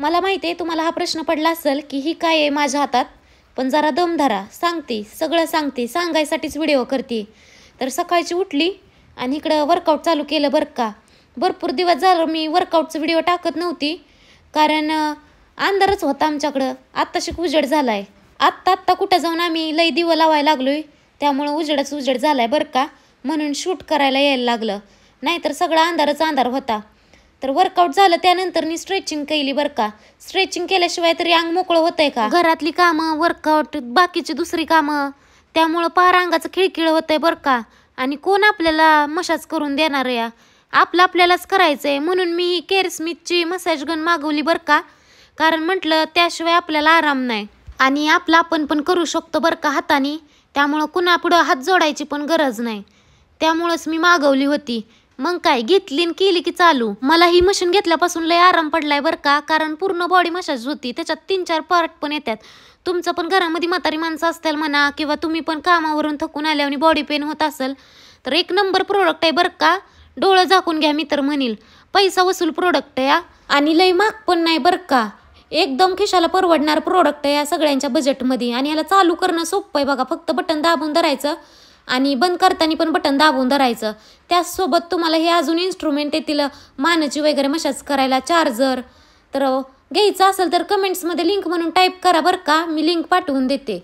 मला माहिती आहे तुम्हाला हा प्रश्न पडला असेल की ही काय आहे माझ्या हातात, पण जरा दम धरा, सांगते सगळं सांगते, सांगायसाठीच व्हिडिओ करते. तर सकाळची उठली आणि इकडं वर्कआउट चालू केलं बरं का. भरपूर दिवस झालं मी वर्कआउटचं व्हिडिओ टाकत नव्हती, कारण अंधारच होता आमच्याकडं. आत्ताशी उजेड झाला आहे. आत्ता कुठं जाऊन आम्ही लई दिवं लावायला लागलोय, त्यामुळं उजेड झाला आहे बरं का. म्हणून शूट करायला यायला लागलं, नाहीतर सगळा अंधार होता. तर वर्कआउट झालं त्यानंतर मी स्ट्रेचिंग केली बरं का. स्ट्रेचिंग केल्याशिवाय तरी अंग मोकळं होतंय का. घरातली कामं, वर्कआउट, बाकीची दुसरी कामं, त्यामुळं पार अंगाचं खिळखिळ होतंय बरं का. आणि कोण आपल्याला मसाज करून देणार या, आपल्यालाच करायचंय. म्हणून मी केअर स्मिथची मसाज गन मागवली बरं का, कारण म्हटलं त्याशिवाय आपल्याला आराम नाही आणि आपण पण करू शकतो बरं का हाताने. त्यामुळं कुणा पुढं हात जोडायची पण गरज नाही, त्यामुळंच मी मागवली होती. मग काय घेतली आणि केली की चालू. मला ही मशीन घेतल्यापासून लय आराम पडलाय बरं का, कारण पूर्ण बॉडी मसाज होती. त्याच्यात 3-4 पार्ट पण येतात. तुमचं पण घरामध्ये म्हातारी माणसं असतील म्हणा, किंवा तुम्ही पण कामावरून थकून आल्यावर बॉडी पेन होत असेल तर एक नंबर प्रोडक्ट आहे बरं का. डोळं झाकून घ्या मी तर म्हणील. पैसा वसूल प्रोडक्ट आहे आणि लय महाग पण नाही बरं का. एकदम खिशाला परवडणार प्रोडक्ट आहे या सगळ्यांच्या बजेटमध्ये. आणि ह्याला चालू करणं सोपं आहे बघा. फक्त बटन दाबून धरायचं आणि बंद करताना पण बटन दाबून धरायचं. त्याचसोबत तुम्हाला हे अजून इन्स्ट्रुमेंट येतील मानाची वगैरे मसाज करायला, चार्जर. तर घ्यायचं असेल तर कमेंट्समध्ये लिंक म्हणून टाईप करा बरं का, मी लिंक पाठवून देते.